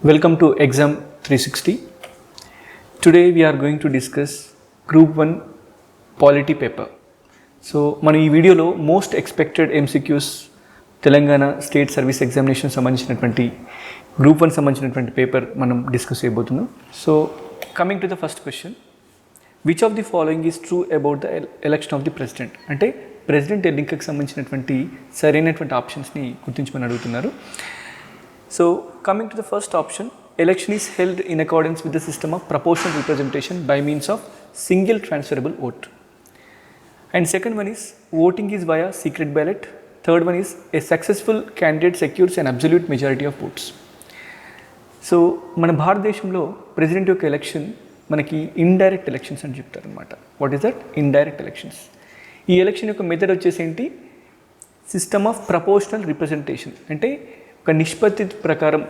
Welcome to Exam 360. Today we are going to discuss Group 1 Polity paper. So, మన ఈ వీడియోలో most expected MCQs Telangana state service examination సంబంధించినటువంటి group 1 సంబంధించినటువంటి paper మనం discuss చేయబోతున్నాం. So, coming to the first question, which of the following is true about the election of the president? అంటే president ఎన్నికకు సంబంధించినటువంటి సరైనటువంటి ఆప్షన్స్ని గుర్తించమని అడుగుతున్నారు. So, coming to the first option, election is held in accordance with the system of proportional representation by means of single transferable vote. And second one is voting is via secret ballot. Third one is a successful candidate secures an absolute majority of votes. So మన భారతదేశంలో president యొక్క election మనకి indirect elections అని చెప్తారు అనమాట. What is that? Indirect elections. ఈ election యొక్క method వచ్చేసి ఏంటి? సిస్టమ్ ఆఫ్ ప్రపోర్షనల్ రిప్రజెంటేషన్, అంటే ఒక నిష్పత్తి ప్రకారం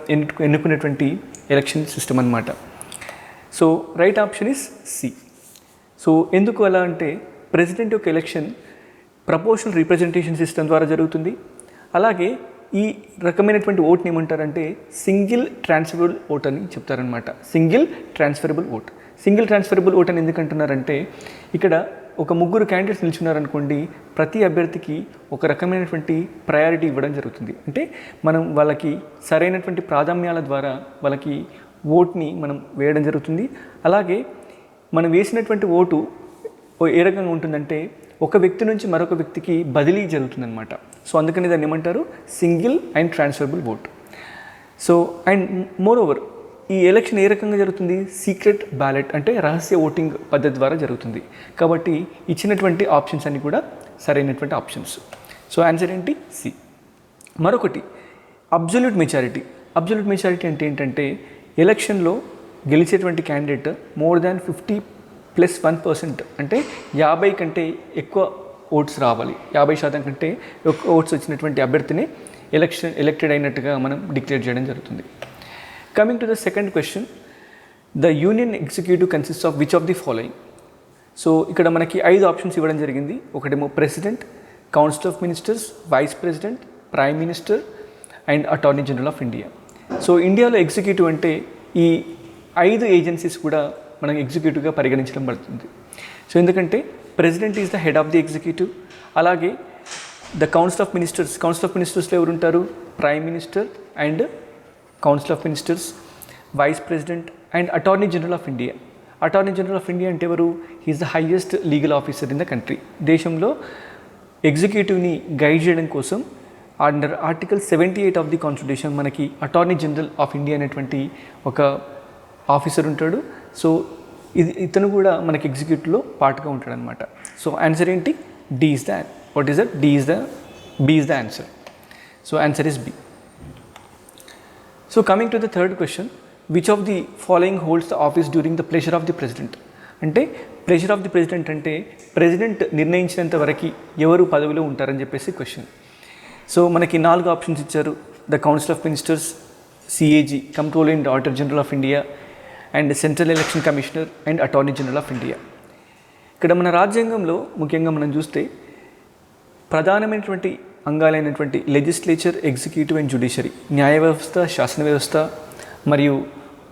ఎన్నుకునేటువంటి ఎలక్షన్ సిస్టమ్ అన్నమాట. So right option is C. So ఎందుకు అలా అంటే ప్రెసిడెంట్ యొక్క ఎలక్షన్ ప్రపోర్షనల్ రిప్రజెంటేషన్ సిస్టమ్ ద్వారా జరుగుతుంది. అలాగే ఈ రకమైనటువంటి ఓట్ని ఏమంటారంటే సింగిల్ ట్రాన్స్ఫరబుల్ ఓట్ అని చెప్తారనమాట. Single transferable vote. Single transferable vote అని ఎందుకంటున్నారంటే ఇక్కడ ఒక ముగ్గురు క్యాండిడేట్స్ నిల్చున్నారనుకోండి, ప్రతి అభ్యర్థికి ఒక రకమైనటువంటి ప్రయారిటీ ఇవ్వడం జరుగుతుంది. అంటే మనం వాళ్ళకి సరైనటువంటి ప్రాధాన్యాల ద్వారా వాళ్ళకి ఓట్ని మనం వేయడం జరుగుతుంది. అలాగే మనం వేసినటువంటి ఓటు ఏ రకంగా ఉంటుందంటే ఒక వ్యక్తి నుంచి మరొక వ్యక్తికి బదిలీ జరుగుతుందన్నమాట. సో అందుకని దాన్ని ఏమంటారు? Single and transferable vote. So and more over ఈ ఎలక్షన్ ఏ రకంగా జరుగుతుంది? సీక్రెట్ బ్యాలెట్, అంటే రహస్య ఓటింగ్ పద్ధతి ద్వారా జరుగుతుంది. కాబట్టి ఇచ్చినటువంటి ఆప్షన్స్ అన్నీ కూడా సరైనటువంటి ఆప్షన్స్. సో ఆన్సర్ ఏంటి? సి. మరొకటి అబ్జల్యూట్ మెజారిటీ. అబ్జల్యూట్ మెజారిటీ అంటే ఏంటంటే ఎలక్షన్లో గెలిచేటువంటి క్యాండిడేట్ మోర్ దాన్ 50+1%, అంటే 50 కంటే ఎక్కువ ఓట్స్ రావాలి. 50% కంటే ఎక్కువ ఓట్స్ వచ్చినటువంటి అభ్యర్థిని ఎలక్టెడ్ అయినట్టుగా మనం డిక్లేర్ చేయడం జరుగుతుంది. Coming to the second question, the union executive consists of which of the following? So ఇక్కడ మనకి 5 ఆప్షన్స్ ఇవ్వడం జరిగింది. ఒకటేమో president, council of ministers, vice president, prime minister and attorney general of India. So ఇండియాలో executive అంటే ఈ 5 agencies కూడా మనం ఎగ్జిక్యూటివ్గా పరిగణించడం పడుతుంది. సో ఎందుకంటే president is the head of the executive. అలాగే ద కౌన్సిల్ ఆఫ్ మినిస్టర్స్లో ఎవరు ఉంటారు? Prime minister and council of ministers, vice president and attorney general of India. Attorney general of India అంటే ఎవరు? He is the highest legal officer in the country. దేశంలో ఎగ్జిక్యూటివ్ని guide చేయడం కోసం under article 78 of the constitution మనకి attorney general of India అనేటువంటి ఒక officer ఉంటాడు. సో ఇతను కూడా మనకి ఎగ్జిక్యూటివ్లో పార్ట్గా ఉంటాడు అనమాట. సో ఆన్సర్ ఏంటి? D is the. What is that? B is the answer. So answer is B. So coming to the third question, which of the following holds the office during the pleasure of the president? అంటే pressure of the president అంటే president నిర్ణయించినంత వరకు ఎవరు పదవిలో ఉంటారని చెప్పేసి question. So మనకి 4 options ఇచ్చారు. The council of ministers, CAG controller and auditor general of India and central election commissioner and attorney general of India. ఇక్కడ మన రాజ్యాంగంలో ముఖ్యంగా మనం చూస్తే ప్రధానమైనటువంటి అంగాలైనటువంటి లెజిస్లేచర్, ఎగ్జిక్యూటివ్ అండ్ జ్యుడిషియరీ, న్యాయ వ్యవస్థ, శాసన వ్యవస్థ మరియు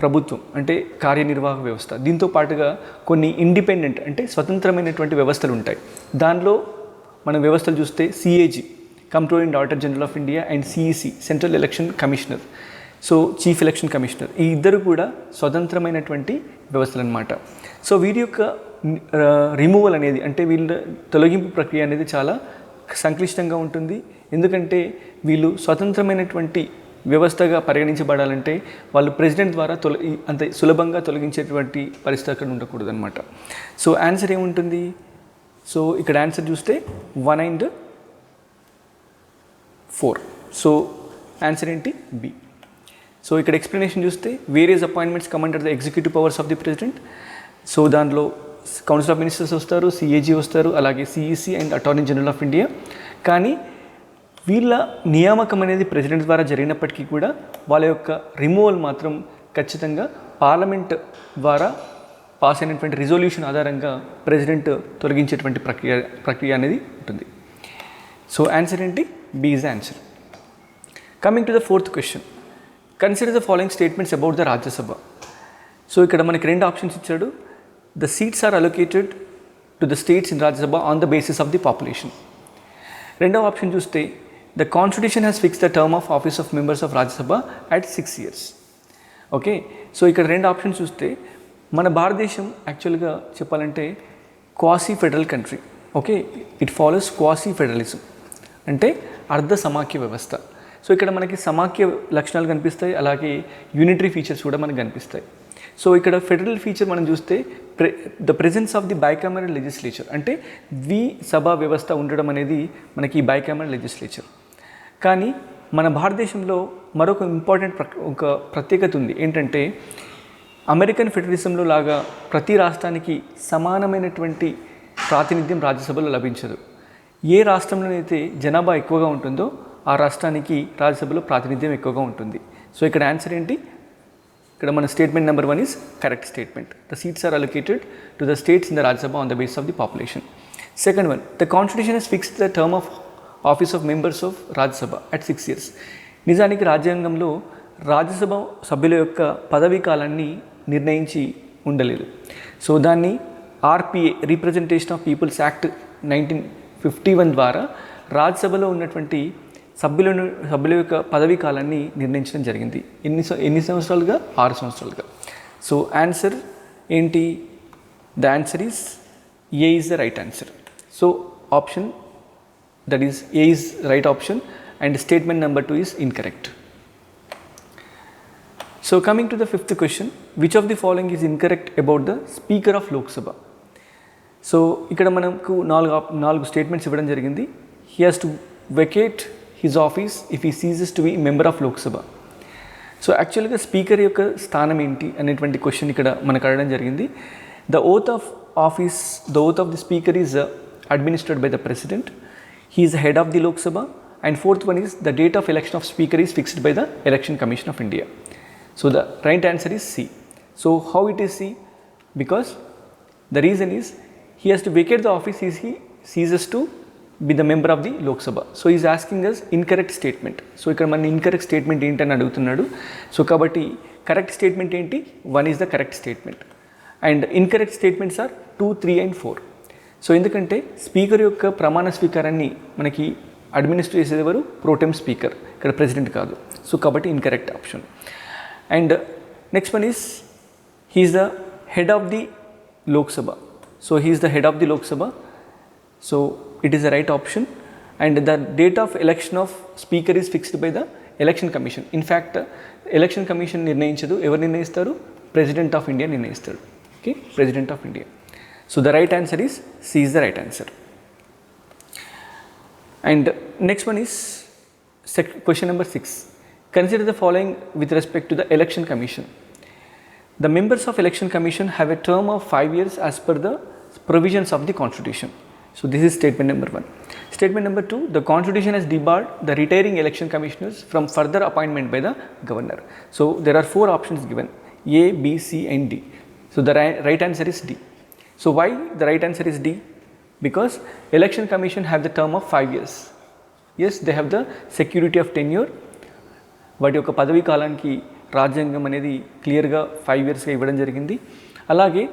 ప్రభుత్వం అంటే కార్యనిర్వాహక వ్యవస్థ, దీంతో పాటుగా కొన్ని ఇండిపెండెంట్ అంటే స్వతంత్రమైనటువంటి వ్యవస్థలు ఉంటాయి. దానిలో మన వ్యవస్థలు చూస్తే CAG controller and auditor general of India and CEC central election commissioner, so chief election commissioner, ఈ ఇద్దరు కూడా స్వతంత్రమైనటువంటి వ్యవస్థలు అన్నమాట. సో వీరి యొక్క రిమూవల్ అనేది అంటే వీళ్ళ తొలగింపు ప్రక్రియ అనేది చాలా సంక్లిష్టంగా ఉంటుంది. ఎందుకంటే వీళ్ళు స్వతంత్రమైనటువంటి వ్యవస్థగా పరిగణించబడాలంటే వాళ్ళు ప్రెసిడెంట్ ద్వారా అంత సులభంగా తొలగించేటువంటి పరిస్థితి అక్కడ ఉండకూడదు అనమాట. సో ఆన్సర్ ఏముంటుంది? సో ఇక్కడ ఆన్సర్ చూస్తే 1 and 4. సో ఆన్సర్ ఏంటి? బి. సో ఇక్కడ ఎక్స్ప్లెనేషన్ చూస్తే various appointments come under the executive powers of the president. So దానిలో కౌన్సిల్ ఆఫ్ మినిస్టర్స్ వస్తారు, సిఏజీ వస్తారు, అలాగే CEC and attorney general of India. కానీ వీళ్ళ నియామకం అనేది ప్రెసిడెంట్ ద్వారా జరిగినప్పటికీ కూడా వాళ్ళ యొక్క రిమూవల్ మాత్రం ఖచ్చితంగా పార్లమెంట్ ద్వారా పాస్ అయినటువంటి రిజల్యూషన్ ఆధారంగా ప్రెసిడెంట్ తొలగించేటువంటి ప్రక్రియ అనేది ఉంటుంది. సో ఆన్సర్ ఏంటి? B is the answer. Coming to the 4th question, consider the following statements about the Rajya Sabha. So ఇక్కడ మనకి రెండు ఆప్షన్స్ ఇచ్చాడు. The seats are allocated to the states in Rajya Sabha on the basis of the population. రెండవ option చూస్తే the constitution has fix the term of office of members of Rajya Sabha at 6 years. Okay, so ఇక్కడ రెండు options చూస్తే మన భారతదేశం యాక్చువల్గా చెప్పాలంటే quasi federal country. Okay, it follows quasi federalism అంటే అర్ధ సమాఖ్య వ్యవస్థ. సో ఇక్కడ మనకి సమాఖ్య లక్షణాలు కనిపిస్తాయి, అలాగే యూనిటరీ ఫీచర్స్ కూడా మనకు కనిపిస్తాయి. సో ఇక్కడ ఫెడరల్ ఫీచర్ మనం చూస్తే the presence of the bicameral legislature అంటే సభా వ్యవస్థ ఉండడం అనేది మనకి బైకామరల్ లెజిస్లేచర్. కానీ మన భారతదేశంలో మరొక ఇంపార్టెంట్ ఒక ప్రత్యేకత ఉంది. ఏంటంటే అమెరికన్ ఫెడరలిజంలో లాగా ప్రతి రాష్ట్రానికి సమానమైనటువంటి ప్రాతినిధ్యం రాజ్యసభలో లభించదు. ఏ రాష్ట్రంలోనైతే జనాభా ఎక్కువగా ఉంటుందో ఆ రాష్ట్రానికి రాజ్యసభలో ప్రాతినిధ్యం ఎక్కువగా ఉంటుంది. సో ఇక్కడ ఆన్సర్ ఏంటి? ఇక్కడ మన statement number 1 is correct statement. The seats are allocated to the states in the Rajya Sabha on the basis of the population. Second one, the constitution has fixed the term of office of members of Rajya Sabha at 6 years. నిజానికి రాజ్యాంగంలో రాజ్యసభ సభ్యుల యొక్క పదవీ కాలాన్ని నిర్ణయించి ఉండలేదు. So దాన్ని RPA representation of peoples act 1951 ద్వారా రాజ్యసభలో ఉన్నటువంటి సభ్యుల యొక్క పదవీ కాలాన్ని నిర్ణయించడం జరిగింది. ఎన్ని సంవత్సరాలుగా? 6 సంవత్సరాలుగా. సో ఆన్సర్ ఏంటి? The answer is a is the right answer. So option that is A is right option and statement number 2 is incorrect. So coming to the fifth question, which of the following is incorrect about the speaker of Lok Sabha. So ఇక్కడ మనకు నాలుగు statements ఇవ్వడం జరిగింది. He has to vacate his office if he ceases to be member of Lok Sabha. So యాక్చువల్గా speaker యొక్క స్థానం ఏంటి అనేటువంటి క్వశ్చన్ ఇక్కడ మనకు అడగడం జరిగింది. The oath of office, the oath of the speaker is administered by the president. He is head of the Lok Sabha. And fourth one is the date of election of speaker is fixed by the election commission of India. So the right answer is C. So how it is C? Because the reason is he has to vacate the office if he ceases to be the member of the Lok Sabha. So he is asking us incorrect statement. So ikkada man incorrect statement enti ani adugutunnadu. So kabatti correct statement enti? 1 is the correct statement. And incorrect statements are 2, 3 and 4. So endukante speaker yokka pramana స్వీకారాన్ని మనకి administrate చేసేది ఎవరు? Pro tem speaker, ఇక్కడ president కాదు. So కాబట్టి incorrect option. And next one is he is the head of the Lok Sabha. So he is the head of the Lok Sabha. So it is the right option. And the date of election of speaker is fixed by the election commission. In fact, election commission నిర్ణయించదు. ఎవరు నిర్ణయిస్తారు? President of India నిర్ణయిస్తాడు. Okay, President of India. So the right answer is C is the right answer. And next one is question number 6. Consider the following with respect to the election commission. The members of election commission have a term of 5 years as per the provisions of the constitution. So this is statement number 1. Statement number 2, the constitution has debarred the retiring election commissioners from further appointment by the governor. So there are 4 options given, A, B, C and D. So the right answer is D. So why the right answer is D? Because election commission have the term of 5 years. Yes, they have the security of tenure. వాటి యొక్క పదవీ కాలానికి రాజ్యాంగం అనేది క్లియర్గా 5 yearsగా ఇవ్వడం జరిగింది. అలాగే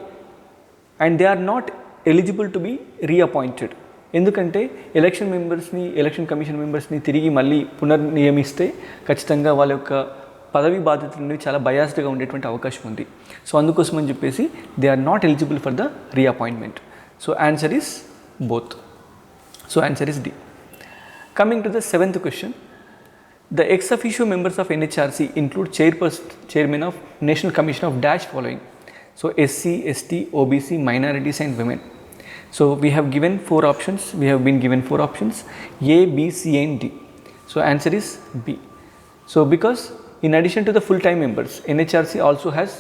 and they are not eligible to be reappointed. ఎందుకంటే ఎలక్షన్ కమిషన్ మెంబర్స్ని తిరిగి మళ్ళీ పునర్నియమిస్తే ఖచ్చితంగా వాళ్ళ యొక్క పదవీ బాధ్యతలు అనేవి చాలా బయాస్డ్గా ఉండేటువంటి అవకాశం ఉంది. సో అందుకోసం అని చెప్పేసి they are not eligible for the reappointment. So answer is both. So answer is D. Coming to the 7th question. The ex officio members of NHRC include chairman of National Commission of Dash following. So SC, ST, OBC, minorities and women. So we have given 4 options. We have been given 4 options, A, B, C and D. So answer is B. So because in addition to the full-time members, NHRC also has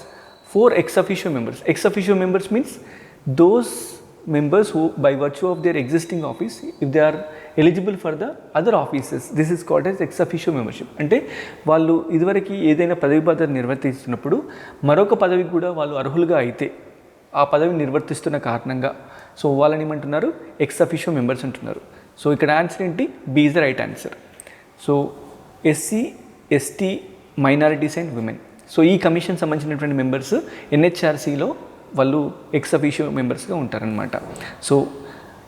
4 ex officio members. Ex officio members means those members who by virtue of their existing office, if they are eligible for the other offices, this is called as ex officio membership. అంటే వాళ్ళు ఇదివరకు ఏదైనా పదవి బాధ్యత నిర్వర్తిస్తున్నప్పుడు మరొక పదవికి కూడా వాళ్ళు అర్హులుగా అయితే ఆ పదవిని నిర్వర్తిస్తున్న కారణంగా సో వాళ్ళని ఏమంటున్నారు? ఎక్స్ అఫిషియో మెంబర్స్ అంటున్నారు. సో ఇక్కడ ఆన్సర్ ఏంటి? B is the right answer. So SC, ST, minorities and women. So ఈ కమిషన్ సంబంధించినటువంటి మెంబర్స్ ఎన్హెచ్ఆర్సీలో వాళ్ళు ఎక్స్ అఫీషియో మెంబర్స్గా ఉంటారనమాట. సో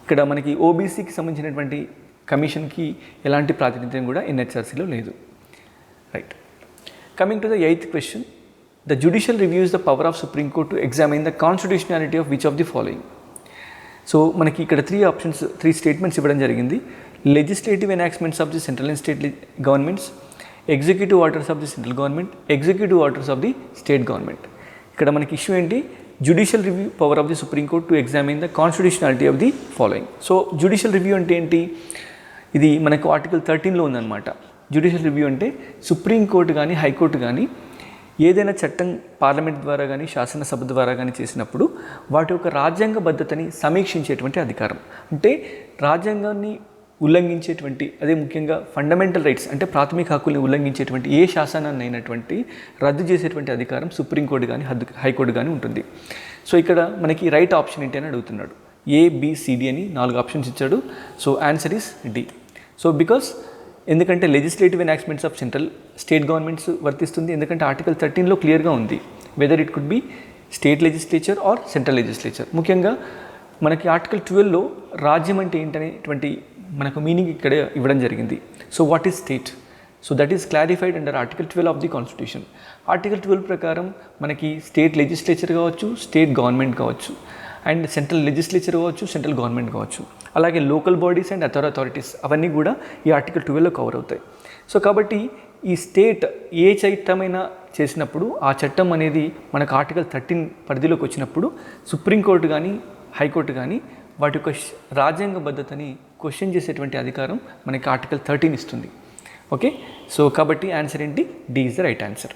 ఇక్కడ మనకి ఓబీసీకి సంబంధించినటువంటి కమిషన్కి ఎలాంటి ప్రాతినిధ్యం కూడా ఎన్హెచ్ఆర్సీలో లేదు. Right. Coming to the 8th question, the judicial reviews the power of Supreme Court to examine the constitutionality of which of the following. So మనకి ఇక్కడ 3 స్టేట్మెంట్స్ ఇవ్వడం జరిగింది. Legislative enactments of the central and state governments, executive orders of the central government, executive orders of the state government. ఇక్కడ మనకి issue ఏంటి? Judicial review power of the supreme court to examine the constitutionality of the following. So judicial review అంటే ఏంటి? ఇది మనకు article 13లో ఉందన్నమాట. Judicial review అంటే supreme court కానీ హైకోర్టు కానీ ఏదైనా చట్టం పార్లమెంట్ ద్వారా కానీ శాసనసభ ద్వారా కానీ చేసినప్పుడు వాటి యొక్క రాజ్యాంగబద్ధతని సమీక్షించేటువంటి అధికారం. అంటే రాజ్యాంగాన్ని ఉల్లంఘించేటువంటి, అదే ముఖ్యంగా ఫండమెంటల్ రైట్స్ అంటే ప్రాథమిక హక్కుల్ని ఉల్లంఘించేటువంటి ఏ శాసనాన్ని అయినటువంటి రద్దు చేసేటువంటి అధికారం సుప్రీంకోర్టు కానీ హైకోర్టు కానీ ఉంటుంది. సో ఇక్కడ మనకి రైట్ ఆప్షన్ ఏంటి అని అడుగుతున్నాడు. ABCD అని 4 ఆప్షన్స్ ఇచ్చాడు. So answer is D. So because ఎందుకంటే legislative enactments of central state governments వర్తిస్తుంది. ఎందుకంటే ఆర్టికల్ 13లో క్లియర్గా ఉంది whether it could be state legislature or central legislature. ముఖ్యంగా మనకి ఆర్టికల్ 12లో రాజ్యం అంటే ఏంటనేటువంటి మనకు మీనింగ్ ఇక్కడ ఇవ్వడం జరిగింది. So what is state? So that is clarified under article 12 of the constitution. Article 12 ప్రకారం మనకి స్టేట్ లెజిస్లేచర్ కావచ్చు, స్టేట్ గవర్నమెంట్ కావచ్చు, అండ్ సెంట్రల్ లెజిస్లేచర్ కావచ్చు, సెంట్రల్ గవర్నమెంట్ కావచ్చు, అలాగే లోకల్ బాడీస్ అండ్ అథారిటీస్ అవన్నీ కూడా ఈ ఆర్టికల్ 12లో కవర్ అవుతాయి. సో కాబట్టి ఈ స్టేట్ ఏ చట్టమైనా చేసినప్పుడు ఆ చట్టం అనేది మనకు ఆర్టికల్ 13 పరిధిలోకి వచ్చినప్పుడు సుప్రీంకోర్టు కానీ హైకోర్టు కానీ వాటి యొక్క రాజ్యాంగబద్ధతని క్వశ్చన్ చేసేటువంటి అధికారం మనకి ఆర్టికల్ 13 ఇస్తుంది. ఓకే, సో కాబట్టి ఆన్సర్ ఏంటి? D is the right answer.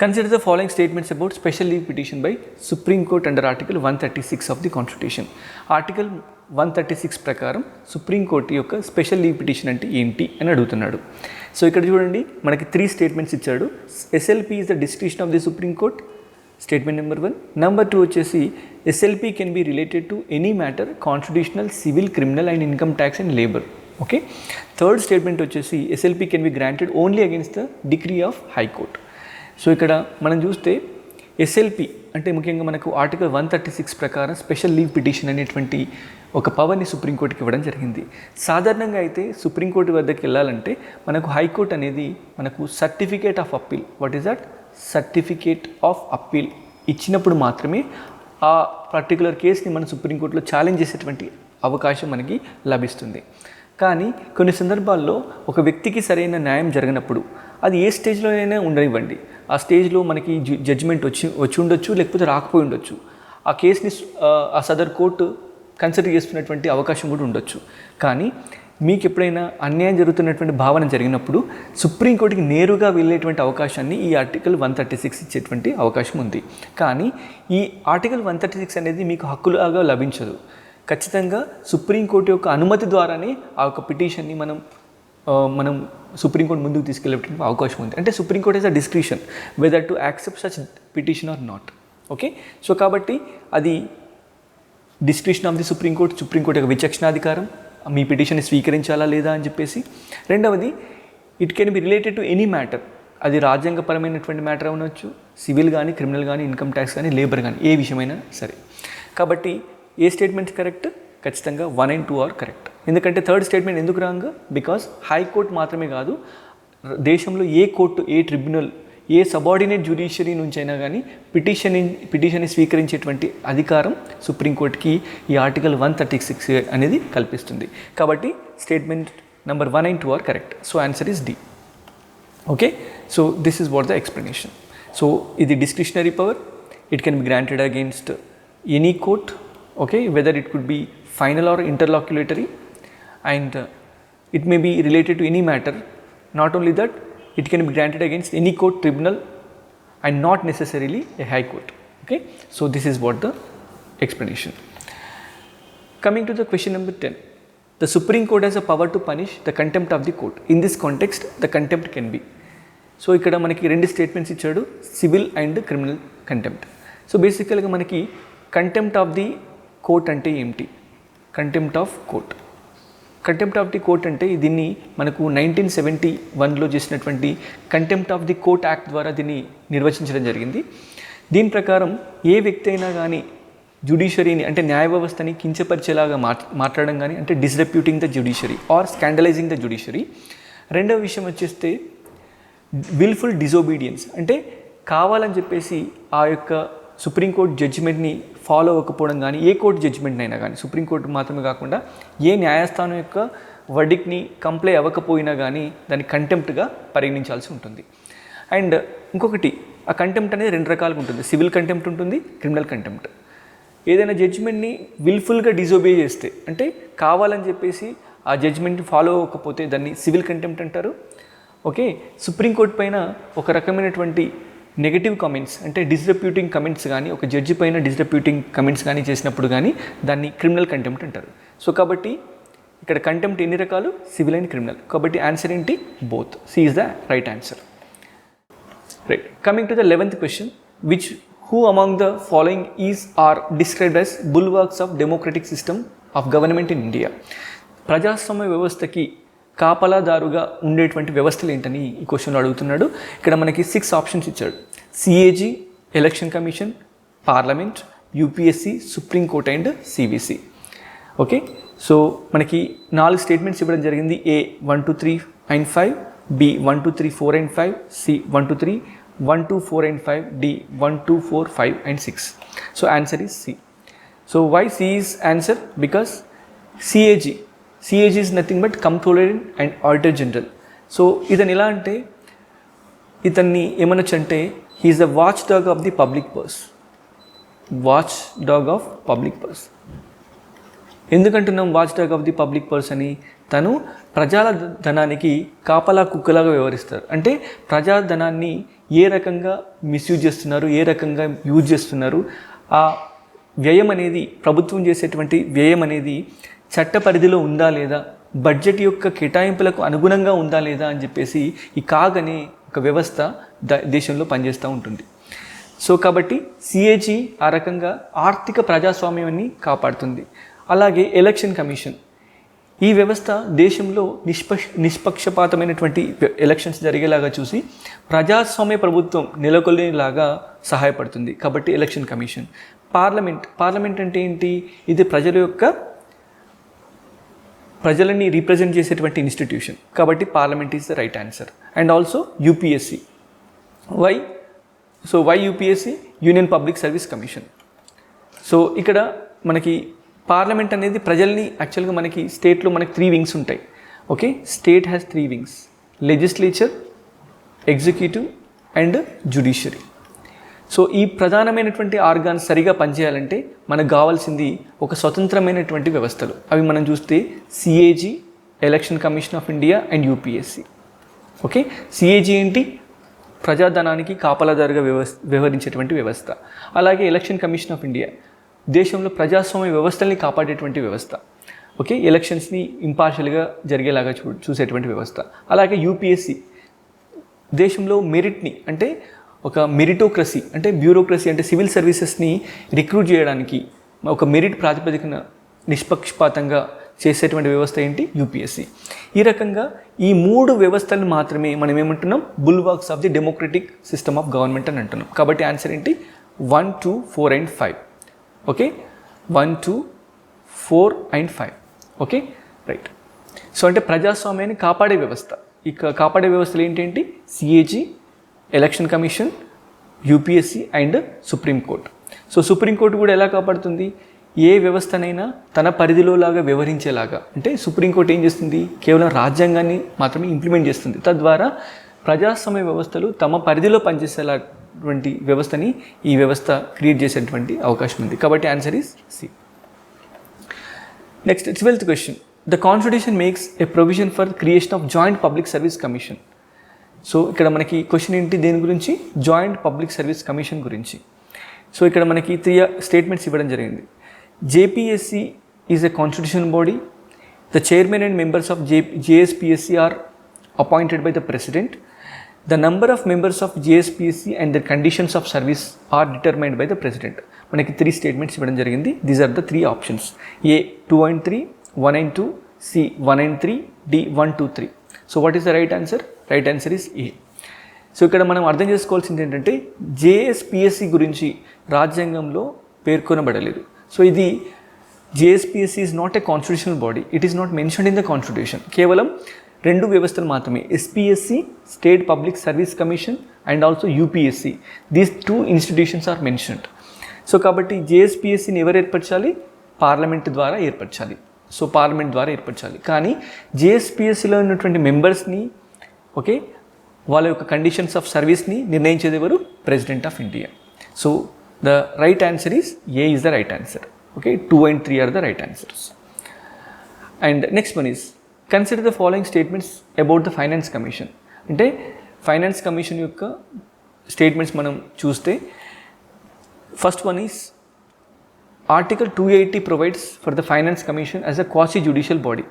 Consider the following statements about special leave petition by Supreme Court under Article 136 of the Constitution. Article 136 ప్రకారం సుప్రీం కోర్టు యొక్క స్పెషల్ లీవ్ పిటిషన్ అంటే ఏంటి అని అడుగుతున్నాడు. So ఇక్కడ చూడండి మనకి 3 స్టేట్మెంట్స్ ఇచ్చాడు. SLP is the discretion of the supreme court, statement number 1. Number 2 వచ్చేసి SLP can be related to any matter constitutional, civil, criminal and income tax and labour. Okay. Third statement వచ్చేసి SLP can be granted only against the degree of high court. So ఇక్కడ మనం చూస్తే SLP అంటే ముఖ్యంగా మనకు article 136 ప్రకారం special leave petition అనేటువంటి ఒక పవర్ని సుప్రీంకోర్టుకి ఇవ్వడం జరిగింది. సాధారణంగా అయితే సుప్రీంకోర్టు వద్దకు వెళ్ళాలంటే మనకు హైకోర్టు అనేది మనకు certificate of appeal, what is that? Certificate of appeal ఇచ్చినప్పుడు మాత్రమే ఆ పర్టికులర్ కేసుని మన సుప్రీంకోర్టులో ఛాలెంజ్ చేసేటువంటి అవకాశం మనకి లభిస్తుంది. కానీ కొన్ని సందర్భాల్లో ఒక వ్యక్తికి సరైన న్యాయం జరిగినప్పుడు అది ఏ స్టేజ్లోనైనా ఉండనివ్వండి, ఆ స్టేజ్లో మనకి జడ్జిమెంట్ వచ్చి ఉండొచ్చు, లేకపోతే రాకపోయి ఉండొచ్చు. ఆ కేసుని ఆ సదర్ కోర్టు కన్సిడర్ చేస్తున్నటువంటి అవకాశం కూడా ఉండొచ్చు. కానీ మీకు ఎప్పుడైనా అన్యాయం జరుగుతున్నటువంటి భావన జరిగినప్పుడు సుప్రీంకోర్టుకి నేరుగా వెళ్ళేటువంటి అవకాశాన్ని ఈ ఆర్టికల్ 136 ఇచ్చేటువంటి అవకాశం ఉంది. కానీ ఈ ఆర్టికల్ 136 అనేది మీకు హక్కులాగా లభించదు. ఖచ్చితంగా సుప్రీంకోర్టు యొక్క అనుమతి ద్వారానే ఆ యొక్క పిటిషన్ని మనం సుప్రీంకోర్టు ముందుకు తీసుకెళ్ళేటువంటి అవకాశం ఉంది. అంటే Supreme Court is a discretion whether to accept such petition or not. Okay, so కాబట్టి అది డిస్క్రిషన్ ఆఫ్ ది సుప్రీంకోర్టు యొక్క విచక్షణాధికారం, మీ పిటిషన్ని స్వీకరించాలా లేదా అని చెప్పేసి. రెండవది, it can be related to any matter, అది రాజ్యాంగపరమైనటువంటి మ్యాటర్ అవ్వచ్చు, సివిల్ కానీ, క్రిమినల్ కానీ, ఇన్కమ్ ట్యాక్స్ కానీ, లేబర్ కానీ, ఏ విషయమైనా సరే. కాబట్టి ఏ స్టేట్మెంట్ కరెక్ట్? ఖచ్చితంగా 1 and 2 ఆర్ కరెక్ట్. ఎందుకంటే థర్డ్ స్టేట్మెంట్ ఎందుకు రాంగ్? బికాస్ హైకోర్టు మాత్రమే కాదు, దేశంలో ఏ కోర్టు, ఏ ట్రిబ్యునల్, ఏ సబార్డినేట్ జ్యుడిషియరీ నుంచి అయినా కానీ పిటిషన్ని స్వీకరించేటువంటి అధికారం సుప్రీంకోర్టుకి ఈ ఆర్టికల్ 136 అనేది కల్పిస్తుంది. కాబట్టి statement number 1 and 2 are correct. So answer is D. Okay, so this is what the explanation. సో ఇది discretionary power, it can be granted against any court. Okay, whether it could be final or interlocutory, and it may be related to any matter. Not only that, it can be granted against any court, tribunal, and not necessarily a high court. Okay, so this is what the explanation. Coming to the question number 10, the Supreme Court has a power to punish the contempt of the court. In this context, the contempt can be. So ఇక్కడ మనకి 2 statements ఇచ్చాడు, civil and criminal contempt. So బేసికల్గా మనకి contempt of the court అంటే ఏమిటి? Contempt of court contempt of the court అంటే దీన్ని మనకు 1971లో చేసినటువంటి contempt of the court act ద్వారా దీన్ని నిర్వచించడం జరిగింది. దీని ప్రకారం ఏ వ్యక్తి అయినా కానీ జ్యుడిషియరీని అంటే న్యాయ వ్యవస్థని కించపరిచేలాగా మాట్లాడడం కానీ అంటే disreputing the judiciary or scandalising the judiciary. రెండవ విషయం వచ్చేస్తే విల్ఫుల్ డిజోబీడియన్స్ అంటే కావాలని చెప్పేసి ఆ యొక్క సుప్రీంకోర్టు జడ్జిమెంట్ని ఫాలో అవ్వకపోవడం కానీ ఏ కోర్టు జడ్జిమెంట్ అయినా కానీ సుప్రీంకోర్టు మాత్రమే కాకుండా ఏ న్యాయస్థానం యొక్క వర్డిక్ట్ని కంప్లై అవ్వకపోయినా కానీ దాన్ని కంటెంప్ట్గా పరిగణించాల్సి ఉంటుంది. అండ్ ఇంకొకటి ఆ కంటెంప్ట్ అనేది రెండు రకాలుగా ఉంటుంది. సివిల్ కంటెంప్ట్ ఉంటుంది, క్రిమినల్ కంటెంప్ట్. ఏదైనా జడ్జిమెంట్ని విల్ఫుల్గా డిజోబే చేస్తే అంటే కావాలని చెప్పేసి ఆ జడ్జిమెంట్ని ఫాలో అవ్వకపోతే దాన్ని సివిల్ కంటెంప్ట్ అంటారు. ఓకే, సుప్రీంకోర్టు పైన ఒక రకమైనటువంటి నెగటివ్ కమెంట్స్ అంటే డిస్రెప్యూటింగ్ కమెంట్స్ కానీ ఒక జడ్జి పైన డిస్రెప్యూటింగ్ కమెంట్స్ కానీ చేసినప్పుడు కానీ దాన్ని క్రిమినల్ కంటెంప్ట్ అంటారు. సో కాబట్టి ఇక్కడ కంటెంప్ట్ ఎన్ని రకాలు, సివిల్ అండ్ క్రిమినల్. కాబట్టి ఆన్సర్ ఏంటి, both. C is the right answer. Right, coming to the 11th question, which who among the following is are described as bulwarks of democratic system of government in India. ప్రజాస్వామ్య వ్యవస్థకి కాపలాదారుగా ఉండేటువంటి వ్యవస్థలు ఏంటని ఈ క్వశ్చన్లో అడుగుతున్నాడు. ఇక్కడ మనకి 6 ఆప్షన్స్ ఇచ్చాడు. CAG, election commission, parliament, UPSC, Supreme Court and CVC. Okay, so మనకి 4 స్టేట్మెంట్స్ ఇవ్వడం జరిగింది. A 1 2 3 and 5, B 1 2 3 4 and 5, C 1 2 3 1 2 4 and 5, D 1 2 4 5 and 6. So answer is C. So why C is answer? Because CAG is nothing but Comptroller and Auditor General. సో ఇతను ఎలా అంటే ఇతన్ని ఏమనొచ్చు అంటే he is the watch dog of the public purse. Watch dog of public purse ఎందుకంటున్నాం watch dog of the public purse అని? తను ప్రజల ధనానికి కాపలా కుక్కలాగా వ్యవహరిస్తారు. అంటే ప్రజాధనాన్ని ఏ రకంగా మిస్యూజ్ చేస్తున్నారు, ఏ రకంగా యూజ్ చేస్తున్నారు, ఆ వ్యయం అనేది ప్రభుత్వం చేసేటువంటి వ్యయం అనేది చట్ట పరిధిలో ఉందా లేదా, బడ్జెట్ యొక్క కేటాయింపులకు అనుగుణంగా ఉందా లేదా అని చెప్పేసి ఈ కాగ్ అనే ఒక వ్యవస్థ దేశంలో పనిచేస్తూ ఉంటుంది. సో కాబట్టి సిఏజీ ఆ రకంగా ఆర్థిక ప్రజాస్వామ్యాన్ని కాపాడుతుంది. అలాగే ఎలక్షన్ కమిషన్ ఈ వ్యవస్థ దేశంలో నిష్పక్షపాతమైనటువంటి ఎలక్షన్స్ జరిగేలాగా చూసి ప్రజాస్వామ్య ప్రభుత్వం నెలకొల్లేలాగా సహాయపడుతుంది. కాబట్టి ఎలక్షన్ కమిషన్. పార్లమెంట్ అంటే ఏంటి? ఇది ప్రజలని రీప్రజెంట్ చేసేటువంటి ఇన్స్టిట్యూషన్. కాబట్టి parliament is the right answer. And also UPSC. Why UPSC? Union public service commission. So ఇక్కడ మనకి పార్లమెంట్ అనేది ప్రజల్ని యాక్చువల్గా మనకి స్టేట్లో మనకి 3 వింగ్స్ ఉంటాయి. Okay, state has 3 wings: legislature, executive and judiciary. So ఈ ప్రధానమైనటువంటి ఆర్గాన్స్ సరిగా పనిచేయాలంటే మనకు కావాల్సింది ఒక స్వతంత్రమైనటువంటి వ్యవస్థలు. అవి మనం చూస్తే CAG, election commission of India and UPSC. Okay, CAG ఏంటి? ప్రజాధనానికి కాపలాదారుగా వ్యవహరించేటువంటి వ్యవస్థ. అలాగే ఎలక్షన్ కమిషన్ ఆఫ్ ఇండియా దేశంలో ప్రజాస్వామ్య వ్యవస్థల్ని కాపాడేటువంటి వ్యవస్థ. ఓకే, ఎలక్షన్స్ని ఇంపార్షియల్గా జరిగేలాగా చూసేటువంటి వ్యవస్థ. అలాగే యూపీఎస్సీ దేశంలో మెరిట్ని అంటే ఒక మెరిటోక్రసీ అంటే బ్యూరోక్రసీ అంటే సివిల్ సర్వీసెస్ని రిక్రూట్ చేయడానికి ఒక మెరిట్ ప్రాతిపదికన నిష్పక్షపాతంగా చేసేటువంటి వ్యవస్థ ఏంటి? యూపీఎస్సీ. ఈ రకంగా ఈ 3 వ్యవస్థలను మాత్రమే మనం ఏమంటున్నాం? Bulwarks of the democratic system of government అని అంటున్నాం. కాబట్టి ఆన్సర్ ఏంటి? 1 2 4 and 5. Okay, 1 2 4 and 5. Okay, right. So అంటే ప్రజాస్వామ్యాన్ని కాపాడే వ్యవస్థ. ఇక కాపాడే వ్యవస్థలు ఏంటంటే CAG, election commission, UPSC and supreme court. So supreme court కూడా ఎలా కాపాడుతుంది? ఏ వ్యవస్థనైనా తన పరిధిలోలాగా వ్యవహరించేలాగా. అంటే సుప్రీంకోర్టు ఏం చేస్తుంది? కేవలం రాజ్యాంగాన్ని మాత్రమే ఇంప్లిమెంట్ చేస్తుంది. తద్వారా ప్రజాస్వామ్య వ్యవస్థలు తమ పరిధిలో పనిచేసేలాంటి వ్యవస్థని ఈ వ్యవస్థ క్రియేట్ చేసేటువంటి అవకాశం ఉంది. కాబట్టి answer is C. Next 12th question, the constitution makes a provision for creation of joint public service commission. So ఇక్కడ మనకి క్వశ్చన్ ఏంటి? దేని గురించి? జాయింట్ పబ్లిక్ సర్వీస్ కమిషన్ గురించి. సో ఇక్కడ మనకి 3 స్టేట్మెంట్స్ ఇవ్వడం జరిగింది. JPSC is a constitution body. The chairman and members of JSPSC are appointed by the president. The number of members of JSPSC and the conditions of service are determined by the president. మనకి 3 statements ఇవ్వడం జరిగింది. These are the 3 options. A 2 and 3, 1 and 2, C 1 and 3, D 1, 2, 3. So what is the right answer? Right answer is A. So ఇక్కడ మనం అర్థం చేసుకోవాల్సింది ఏంటంటే జేఎస్పిఎస్సి గురించి రాజ్యాంగంలో పేర్కొనబడలేదు. సో ఇది JSPSC is not a constitutional body, it is not mentioned in the constitution. కేవలం 2 వ్యవస్థలు మాత్రమే, SPSC state public service commission and also UPSC, these 2 institutions are mentioned. So కాబట్టి జేఎస్పిఎస్సిని ఎవరు ఏర్పరచాలి? పార్లమెంట్ ద్వారా ఏర్పరచాలి. సో పార్లమెంట్ ద్వారా ఏర్పరచాలి. కానీ జేఎస్పిఎస్సిలో ఉన్నటువంటి మెంబర్స్ని ఓకే వాళ్ళ యొక్క కండిషన్స్ ఆఫ్ సర్వీస్ని నిర్ణయించేది ఎవరు? President of India. So the right answer is A is the right answer. Okay, 2 and 3 are the right answers. And next one is consider the following statements about the finance commission. అంటే finance commission యొక్క statements మనం చూస్తే first one is Article 280 provides for the Finance Commission as a quasi-judicial body.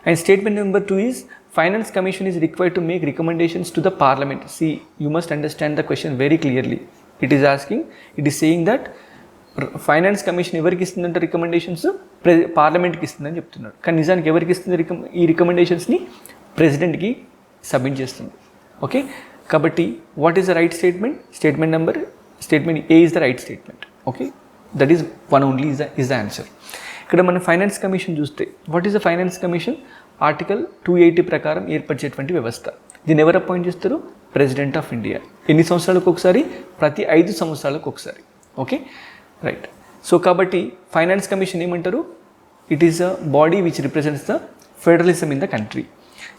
And statement number 2 is Finance Commission is required to make recommendations to the Parliament. See, you must understand the question very clearly. It is saying that Finance Commission ఎవరికి ఇస్తుందంటే recommendations పార్లమెంట్కి ఇస్తుందని చెప్తున్నాడు. కానీ నిజానికి ఎవరికి ఇస్తుంది ఈ రికమెండేషన్స్ని? ప్రెసిడెంట్కి submit చేస్తుంది. ఓకే, కాబట్టి what is the right statement? Statement A is the right statement. Okay, that is one only is the answer. ఇక్కడ మన ఫైనాన్స్ కమిషన్ చూస్తే what is the finance commission? Article 280 ప్రకారం ఏర్పరిచేటువంటి వ్యవస్థ. దీన్ని ఎవరు అపాయింట్ చేస్తారు? President of India. ఎన్ని సంవత్సరాలకు ఒకసారి? ప్రతి 5 సంవత్సరాలకు ఒకసారి. Okay, right. సో కాబట్టి ఫైనాన్స్ కమిషన్ ఏమంటారు? It is a body which represents the federalism in the country.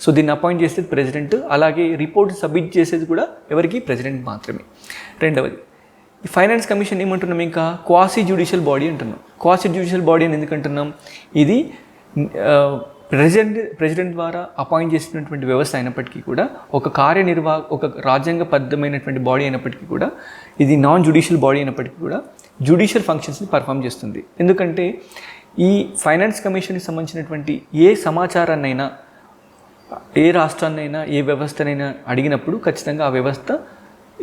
So దీన్ని అపాయింట్ చేసేది ప్రెసిడెంట్. అలాగే రిపోర్ట్ సబ్మిట్ చేసేది కూడా ఎవరికి? ప్రెసిడెంట్ మాత్రమే. రెండవది, ఈ ఫైనాన్స్ కమిషన్ ఏమంటున్నాం? ఇంకా క్వాసీ జ్యుడిషియల్ బాడీ అంటున్నాం. క్వాసీ జ్యుడిషియల్ బాడీ అని ఎందుకంటున్నాం? ఇది ప్రెసిడెంట్ ద్వారా అపాయింట్ చేసినటువంటి వ్యవస్థ అయినప్పటికీ కూడా ఒక రాజ్యాంగబద్ధమైనటువంటి బాడీ అయినప్పటికీ కూడా ఇది నాన్ జ్యుడిషియల్ బాడీ అయినప్పటికీ కూడా జ్యుడిషియల్ ఫంక్షన్స్ని పర్ఫామ్ చేస్తుంది. ఎందుకంటే ఈ ఫైనాన్స్ కమిషన్కి సంబంధించినటువంటి ఏ సమాచారాన్నైనా, ఏ రాష్ట్రాన్నైనా, ఏ వ్యవస్థనైనా అడిగినప్పుడు ఖచ్చితంగా ఆ వ్యవస్థ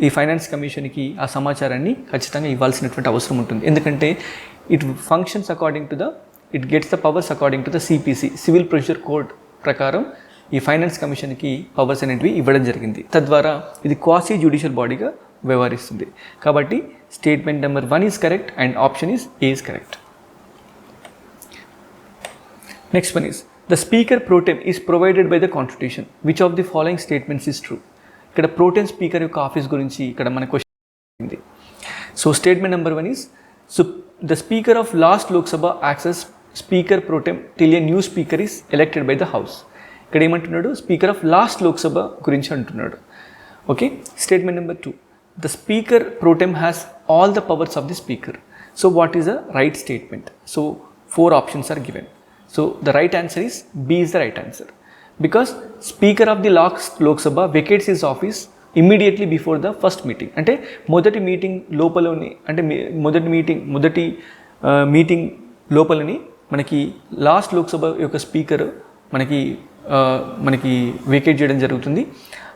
ఈ ఫైనాన్స్ కమిషన్కి ఆ సమాచారాన్ని ఖచ్చితంగా ఇవ్వాల్సినటువంటి అవసరం ఉంటుంది. ఎందుకంటే it functions according to it gets the powers according to the CPC, civil procedure code ప్రకారం ఈ ఫైనాన్స్ కమిషన్కి పవర్స్ అనేటివి ఇవ్వడం జరిగింది. తద్వారా ఇది క్వాసీ జ్యుడిషియల్ బాడీగా వ్యవహరిస్తుంది. కాబట్టి statement number 1 is correct and option is a is correct. Next one is the speaker pro tem is provided by the constitution. Which of the following statements is true? ఇక్కడ pro tem speaker యొక్క office గురించి ఇక్కడ మన question ఉంది. So statement number 1 is the speaker of last Lok Sabha access speaker pro tem till a new speaker is elected by the house. ఇక్కడ ఏమంటున్నాడు? Speaker of last Lok Sabha గురించి అంటున్నాడు. Okay, statement number 2 the speaker pro tem has all the powers of the speaker. So what is the right statement? So 4 options are given. So the right answer is B is the right answer. Because speaker of the Lok Sabha vacates his office immediately before the first meeting. అంటే మొదటి meeting లోపలని మనకి last Lok Sabha యొక్క speaker మనకి vacate చేయడం జరుగుతుంది.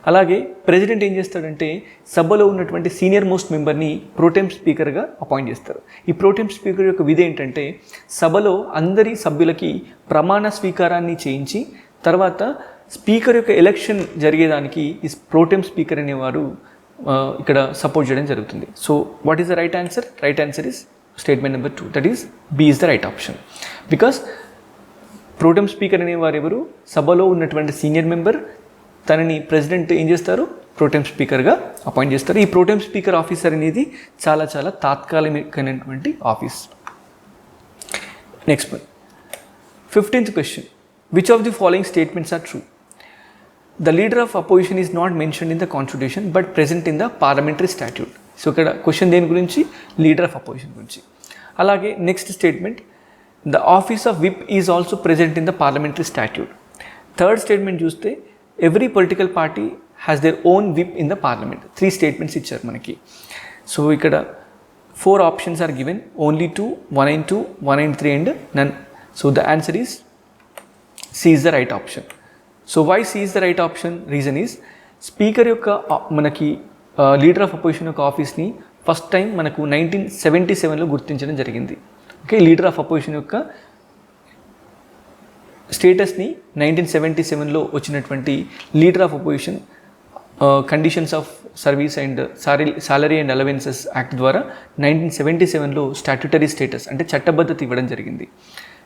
అలాగే president ఏం చేస్తాడంటే సభలో ఉన్నటువంటి సీనియర్ మోస్ట్ మెంబర్ని ప్రోటెమ్ స్పీకర్గా అపాయింట్ చేస్తారు. ఈ ప్రోటెమ్ స్పీకర్ యొక్క విధి ఏంటంటే సభలో అందరి సభ్యులకి ప్రమాణ స్వీకారాన్ని చేయించి తర్వాత స్పీకర్ యొక్క ఎలక్షన్ జరిగేదానికి ఈ ప్రోటెమ్ స్పీకర్ అనేవారు ఇక్కడ సపోర్ట్ చేయడం జరుగుతుంది. So what is the right answer? Right answer is statement number 2, that is B is the right option. Because pro tem speaker అనేవారు ఎవరు? సభలో ఉన్నటువంటి సీనియర్ మెంబర్. తనని ప్రెసిడెంట్ ఏం చేస్తారు? ప్రోటెమ్ స్పీకర్గా అపాయింట్ చేస్తారు. ఈ ప్రోటెమ్ స్పీకర్ ఆఫీసర్ అనేది చాలా తాత్కాలికమైనటువంటి office. Next one, 15th question. Which of the following statements are true? The leader of opposition is not mentioned in the constitution but present in the parliamentary statute. So ఇక్కడ question దేని గురించి? Leader of opposition గురించి. అలాగే next statement, the office of whip is also present in the parliamentary statute. Third statement చూస్తే every political party has their own whip in the parliament. 3 statements ఇచ్చారు మనకి. So ఇక్కడ 4 options are given, only 2, 1 and 2, 1 and 3 and none. So the answer is C is the right option. So why C is the right option? Reason is speaker యొక్క మనకి leader of opposition యొక్క ఆఫీస్ని first time మనకు 1977లో గుర్తించడం జరిగింది. Okay, leader of opposition యొక్క స్టేటస్ని 1977లో వచ్చినటువంటి leader of opposition conditions of service and salary and allowances act ద్వారా 1977లో స్టాట్యుటరీ స్టేటస్ అంటే చట్టబద్ధత ఇవ్వడం జరిగింది.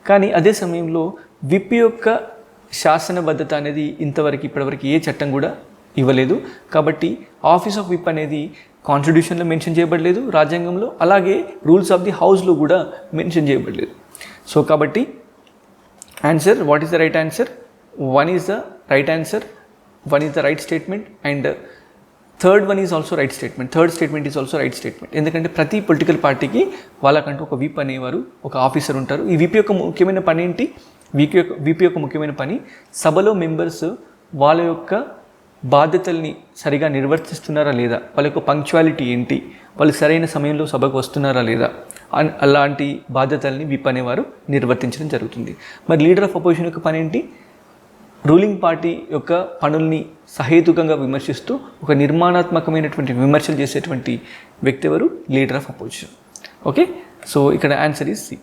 కానీ అదే సమయంలో విప్ యొక్క శాసనబద్ధత అనేది ఇప్పటివరకు ఏ చట్టం కూడా ఇవ్వలేదు. కాబట్టి ఆఫీస్ ఆఫ్ విప్ అనేది కాన్స్టిట్యూషన్లో మెన్షన్ చేయబడలేదు, రాజ్యాంగంలో, అలాగే రూల్స్ ఆఫ్ ది హౌస్లో కూడా మెన్షన్ చేయబడలేదు. సో కాబట్టి answer, what is the right answer? 1 is the right answer, 1 is the right statement and third one is also right statement. Third statement is also right statement. ఎందుకంటే ప్రతి political పార్టీకి వాళ్ళకంటూ ఒక whip అనేవారు, ఒక officer ఉంటారు. ఈ విప్ యొక్క ముఖ్యమైన పని ఏంటి? విప్ యొక్క ముఖ్యమైన పని సభలో మెంబర్స్ వాళ్ళ యొక్క బాధ్యతల్ని సరిగా నిర్వర్తిస్తున్నారా లేదా, వాళ్ళ యొక్క పంక్చువాలిటీ ఏంటి, వాళ్ళు సరైన సమయంలో సభకు వస్తున్నారా లేదా, అలాంటి బాధ్యతల్ని విప్ అనేవారు నిర్వర్తించడం జరుగుతుంది. మరి లీడర్ ఆఫ్ అపోజిషన్ యొక్క పని ఏంటి? రూలింగ్ పార్టీ యొక్క పనుల్ని సహేతుకంగా విమర్శిస్తూ ఒక నిర్మాణాత్మకమైనటువంటి విమర్శలు చేసేటువంటి వ్యక్తి ఎవరు? Leader of opposition. Okay, so ఇక్కడ ఆన్సర్ ఈజ్ సి.